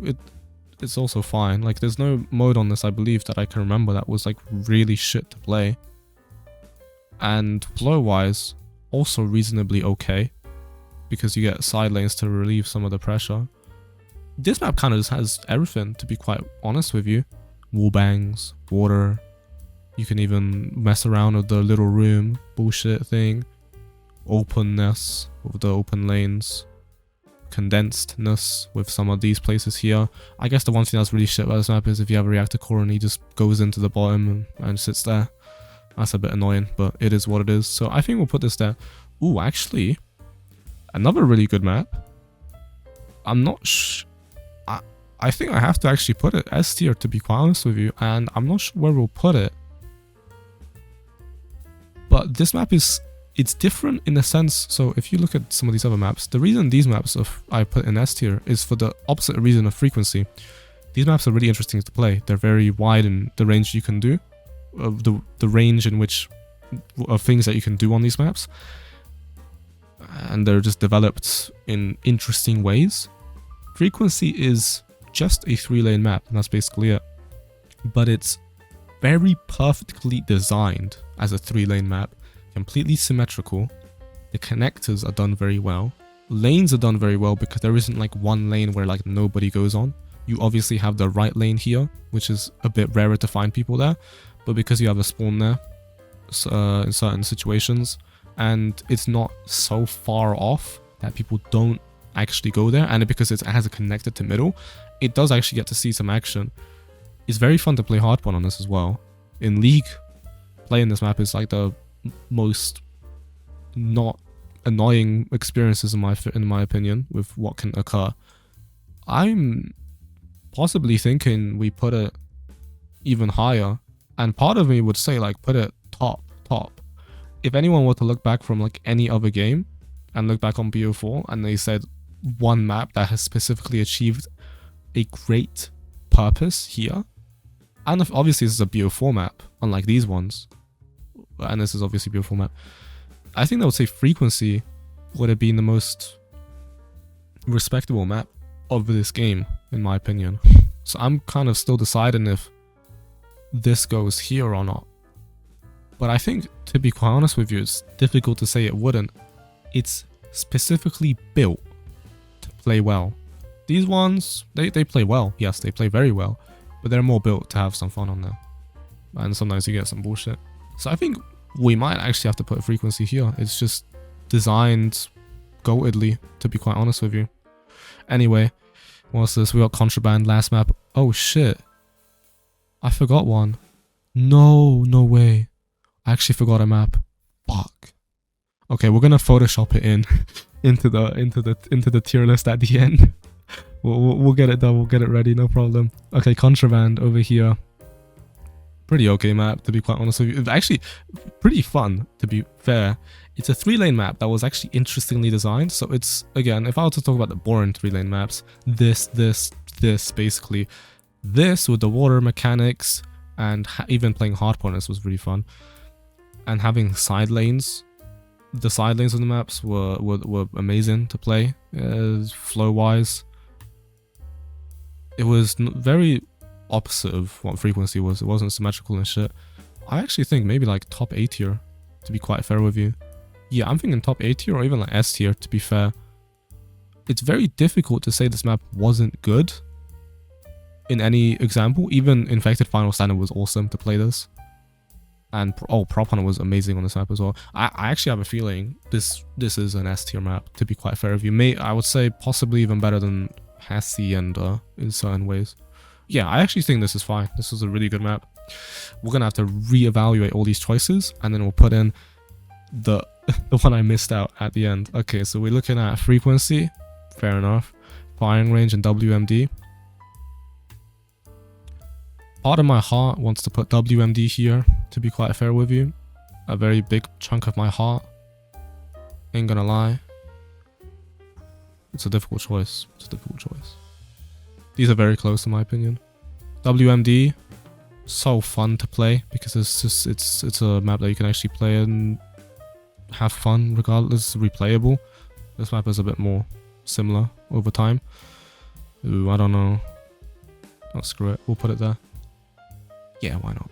it's also fine. Like, there's no mode on this, I believe, that I can remember that was like really shit to play. And flow wise, also reasonably okay, because you get side lanes to relieve some of the pressure. This map kind of just has everything, to be quite honest with you. Wall bangs, water, you can even mess around with the little room bullshit thing, openness with the open lanes, condensedness with some of these places here. I guess the one thing that's really shit about this map is if you have a reactor core and he just goes into the bottom and sits there. That's a bit annoying, but it is what it is. So I think we'll put this there. Ooh, actually, another really good map. I'm not I think I have to actually put it S tier, to be quite honest with you, and I'm not sure where we'll put it. But this map it's different in a sense. So if you look at some of these other maps, the reason these maps I put in S tier is for the opposite reason of frequency. These maps are really interesting to play. They're very wide in the range you can do, the range in which of things that you can do on these maps, and they're just developed in interesting ways. Frequency is just a 3-lane map, and that's basically it. But it's very perfectly designed as a 3-lane map, completely symmetrical. The connectors are done very well. Lanes are done very well because there isn't like one lane where like nobody goes on. You obviously have the right lane here, which is a bit rarer to find people there, but because you have a spawn there in certain situations, and it's not so far off that people don't actually go there, and because it has a connected to middle, it does actually get to see some action. It's very fun to play hardpoint on this as well. In League, playing this map is like the most not annoying experiences in my opinion with what can occur. I'm possibly thinking we put it even higher, and part of me would say like put it top. If anyone were to look back from like any other game and look back on BO4 and they said one map that has specifically achieved a great purpose here, and obviously this is a BO4 map unlike these ones, and this is obviously BO4 map, I think I would say frequency would have been the most respectable map of this game, in my opinion. So I'm kind of still deciding if this goes here or not. But I think, to be quite honest with you, it's difficult to say it wouldn't. It's specifically built to play well. These ones, they play well. Yes, they play very well. But they're more built to have some fun on there. And sometimes you get some bullshit. So I think we might actually have to put a frequency here. It's just designed goatedly, to be quite honest with you. Anyway, what's this? We got contraband, last map. Oh shit. I forgot one. No way. I actually forgot a map. Fuck. Okay, we're gonna Photoshop it in into the tier list at the end. We'll get it done. We'll get it ready. No problem. Okay, contraband over here. Pretty okay map, to be quite honest with you. It's actually pretty fun, to be fair. It's a 3-lane map that was actually interestingly designed. So it's, again, if I were to talk about the boring 3-lane maps, this basically. This with the water mechanics and even playing hardpoint was really fun. And having side lanes, the side lanes of the maps were amazing to play, flow wise. It was very opposite of what frequency was. It wasn't symmetrical and shit. I actually think maybe like top A tier, to be quite fair with you. Yeah, I'm thinking top A tier or even like S tier, to be fair. It's very difficult to say this map wasn't good in any example. Even Infected Final Standard was awesome to play this. And Prop Hunter was amazing on this map as well. I actually have a feeling this is an S tier map, to be quite fair with you. I would say possibly even better than Hassi and in certain ways. Yeah, I actually think this is fine. This is a really good map. We're gonna have to reevaluate all these choices, and then we'll put in the the one I missed out at the end. Okay, so we're looking at frequency. Fair enough. Firing range and WMD. Part of my heart wants to put WMD here, to be quite fair with you. A very big chunk of my heart. Ain't gonna lie. It's a difficult choice. It's a difficult choice. These are very close in my opinion. WMD, so fun to play because it's a map that you can actually play and have fun regardless, replayable. This map is a bit more similar over time. Ooh, I don't know. Oh, screw it. We'll put it there. Yeah, why not?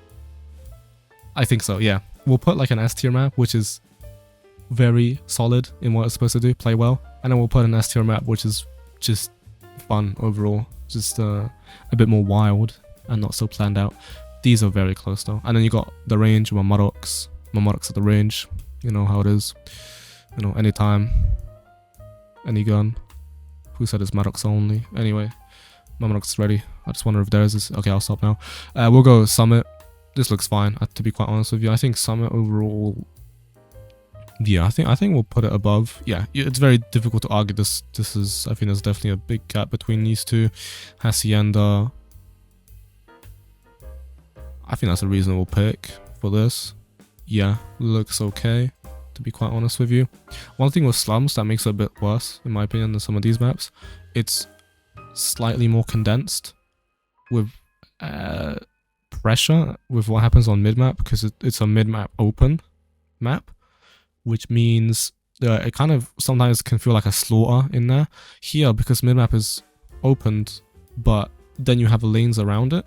I think so, yeah. We'll put like an S tier map, which is very solid in what it's supposed to do, play well. And then we'll put an S tier map, which is just fun overall. Just a bit more wild and not so planned out. These are very close though. And then you got the range, Mamodox. Mamodox at the range. You know how it is. You know, anytime. Any gun. Who said it's Maddox only? Anyway, Mamodox is ready. I just wonder if there is. Okay, I'll stop now. We'll go Summit. This looks fine, to be quite honest with you. I think Summit overall... Yeah, I think we'll put it above. Yeah, it's very difficult to argue this. This is, I think there's definitely a big gap between these two. Hacienda. I think that's a reasonable pick for this. Yeah, looks okay, to be quite honest with you. One thing with Slums that makes it a bit worse, in my opinion, than some of these maps, it's slightly more condensed with pressure with what happens on mid-map, because it's a mid-map open map, which means it kind of sometimes can feel like a slaughter in there. Here, because mid-map is opened, but then you have lanes around it,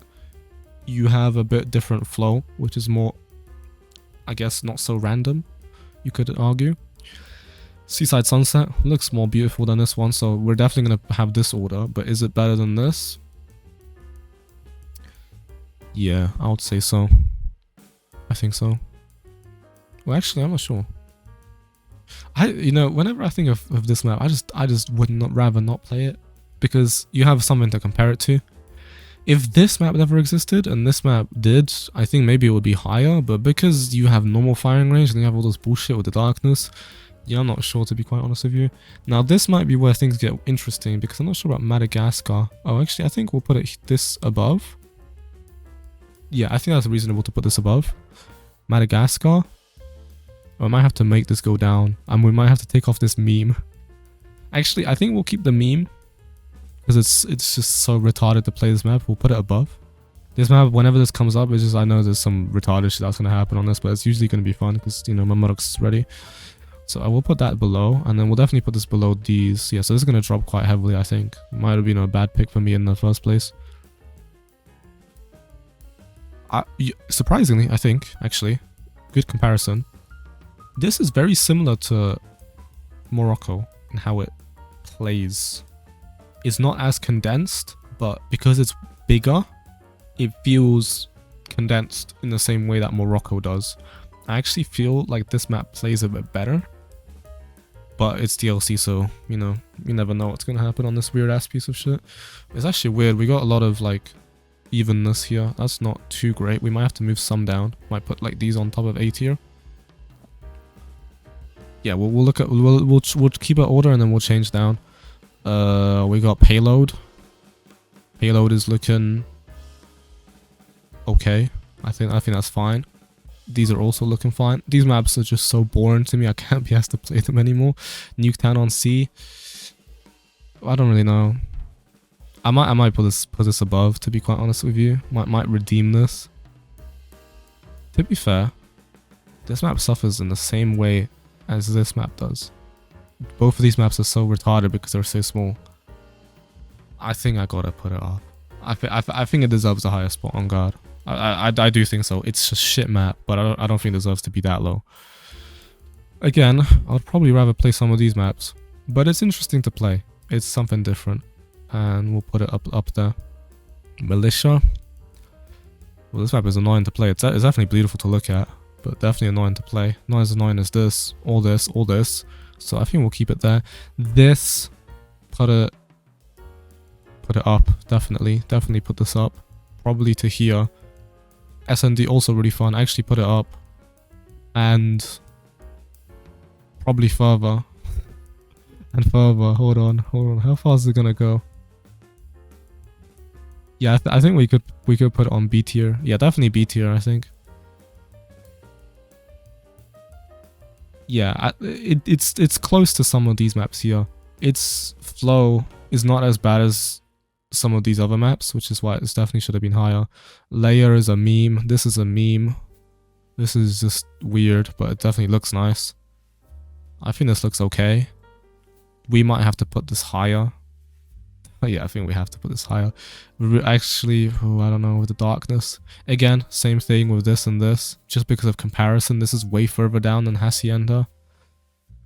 you have a bit different flow, which is more, I guess, not so random, you could argue. Seaside Sunset looks more beautiful than this one, so we're definitely going to have this order, but is it better than this? Yeah, I would say so. I think so. Well, actually, I'm not sure. You know, whenever I think of this map, I just would not rather not play it, because you have something to compare it to. If this map never existed and this map did, I think maybe it would be higher, but because you have normal firing range and you have all this bullshit with the darkness, yeah, I'm not sure, to be quite honest with you. Now, this might be where things get interesting, because I'm not sure about Madagascar. Oh, actually, I think we'll put it this above. Yeah, I think that's reasonable to put this above. Madagascar. I might have to make this go down, and we might have to take off this meme. Actually, I think we'll keep the meme, because it's just so retarded to play this map. We'll put it above. This map, whenever this comes up, it's just, I know there's some retarded shit that's going to happen on this, but it's usually going to be fun, because, you know, my Mamodox is ready. So I will put that below, and then we'll definitely put this below these. Yeah, so this is going to drop quite heavily, I think. Might have been a bad pick for me in the first place. Surprisingly, I think, actually, good comparison. This is very similar to Morocco in how it plays. It's not as condensed, but because it's bigger, it feels condensed in the same way that Morocco does. I actually feel like this map plays a bit better, but it's DLC, so, you know, you never know what's gonna happen on this weird ass piece of shit. It's actually weird. We got a lot of like evenness here. That's not too great. We might have to move some down. Might put like these on top of A tier. Yeah, we'll look at we'll keep it order and then we'll change down. We got payload. Payload is looking okay. I think that's fine. These are also looking fine. These maps are just so boring to me. I can't be asked to play them anymore. Nuketown on C. I don't really know. I might put this above, to be quite honest with you. Might redeem this. To be fair, this map suffers in the same way as this map does. Both of these maps are so retarded because they're so small. I think I gotta put it up. I think it deserves a higher spot on guard. I do think so. It's a shit map, but I don't think it deserves to be that low. Again, I'd probably rather play some of these maps, but it's interesting to play. It's something different, and we'll put it up there. Militia. Well, this map is annoying to play. It's definitely beautiful to look at, but definitely annoying to play. Not as annoying as this, all this, all this. So I think we'll keep it there. This, put it up. Definitely put this up. Probably to here. SND also really fun. Actually put it up. And Probably further. And further. Hold on. How far is it gonna go? Yeah, I think we could put it on B tier. Yeah, definitely B tier, I think. Yeah, it's close to some of these maps here. Its flow is not as bad as some of these other maps, which is why it definitely should have been higher. Layer is a meme. This is a meme. This is just weird, but it definitely looks nice. I think this looks okay. We might have to put this higher. Yeah, I think we have to put this higher. Actually, I don't know, with the darkness. Again, same thing with this and this. Just because of comparison, this is way further down than Hacienda.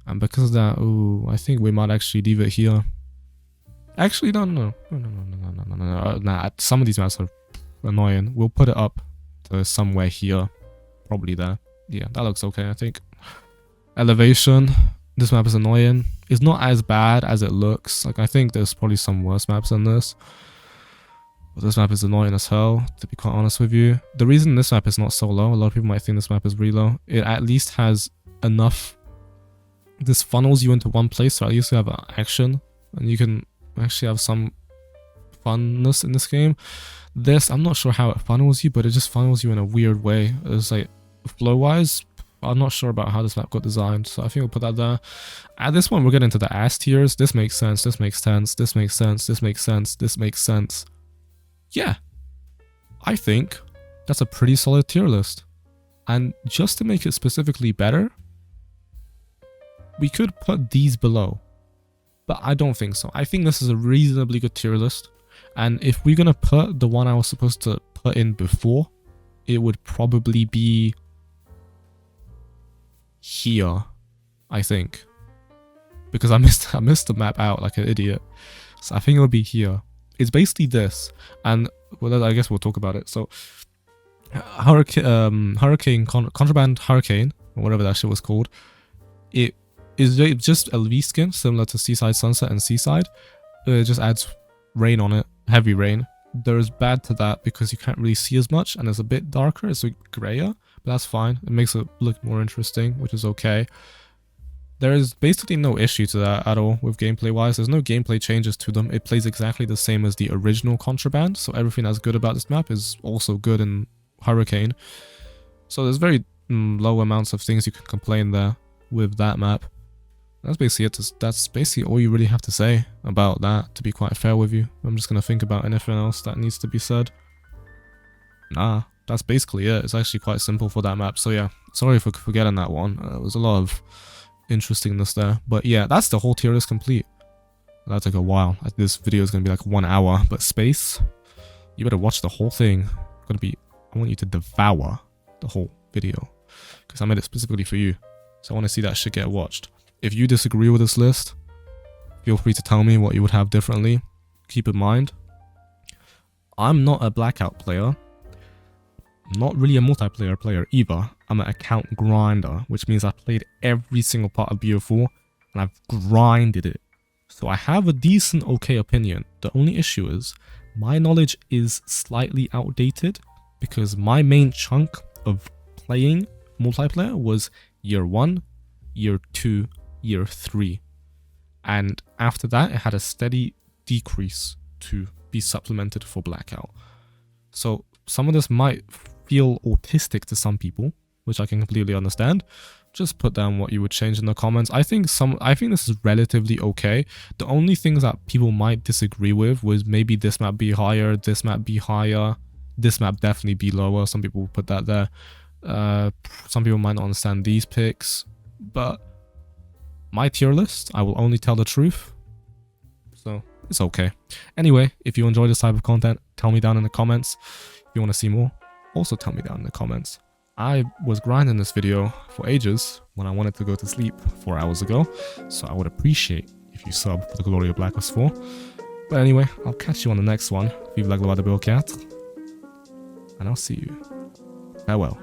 And because of that, ooh, I think we might actually leave it here. Actually, no. Nah, some of these maps are annoying. We'll put it up to somewhere here. Probably there. Yeah, that looks okay, I think. Elevation. This map is annoying. It's not as bad as it looks. Like, I think there's probably some worse maps than this. But this map is annoying as hell, to be quite honest with you. The reason this map is not so low, a lot of people might think this map is really low. It at least has enough. This funnels you into one place, so at least you have action. And you can actually have some funness in this game. This, I'm not sure how it funnels you, but it just funnels you in a weird way. It's like, flow-wise, I'm not sure about how this map got designed, so I think we'll put that there. At this point, we're getting into the ass tiers. This makes sense, this makes sense, this makes sense, this makes sense, this makes sense. Yeah, I think that's a pretty solid tier list. And just to make it specifically better, we could put these below. But I don't think so. I think this is a reasonably good tier list. And if we're going to put the one I was supposed to put in before, it would probably be here, I think, because I missed the map out like an idiot. So I think it'll be here. It's basically this, and well, I guess we'll talk about it. So, contraband hurricane, or whatever that shit was called, it is just a LV skin similar to Seaside Sunset and Seaside. It just adds rain on it, heavy rain. There is bad to that because you can't really see as much, and it's a bit darker. It's like grayer. But that's fine. It makes it look more interesting, which is okay. There is basically no issue to that at all with gameplay wise. There's no gameplay changes to them. It plays exactly the same as the original Contraband. So everything that's good about this map is also good in Hurricane. So there's very low amounts of things you can complain there with that map. That's basically it. That's basically all you really have to say about that, to be quite fair with you. I'm just going to think about anything else that needs to be said. Nah. That's basically it. It's actually quite simple for that map. So yeah, sorry for forgetting that one. There was a lot of interestingness there. But yeah, that's the whole tier list complete. That'll take a while. This video is going to be like 1 hour. But Space, you better watch the whole thing. I want you to devour the whole video. Because I made it specifically for you. So I want to see that shit get watched. If you disagree with this list, feel free to tell me what you would have differently. Keep in mind, I'm not a blackout player. Not really a multiplayer player either. I'm an account grinder, which means I've played every single part of BO4 and I've grinded it. So I have a decent okay opinion. The only issue is my knowledge is slightly outdated because my main chunk of playing multiplayer was year 1, year 2, year 3. And after that, it had a steady decrease to be supplemented for blackout. So some of this might feel autistic to some people, which I can completely understand. Just put down what you would change in the comments. I think this is relatively okay. The only things that people might disagree with was maybe this map be higher, this map be higher, this map definitely be lower. Some people will put that there. Some people might not understand these picks, but my tier list, I will only tell the truth. So it's okay. Anyway, if you enjoy this type of content, tell me down in the comments. If you want to see more, also tell me down in the comments. I was grinding this video for ages when I wanted to go to sleep 4 hours ago, so I would appreciate if you sub for the Gloire of Black Ops 4. But anyway, I'll catch you on the next one. Vive la Gloire de BO4, and I'll see you. Farewell.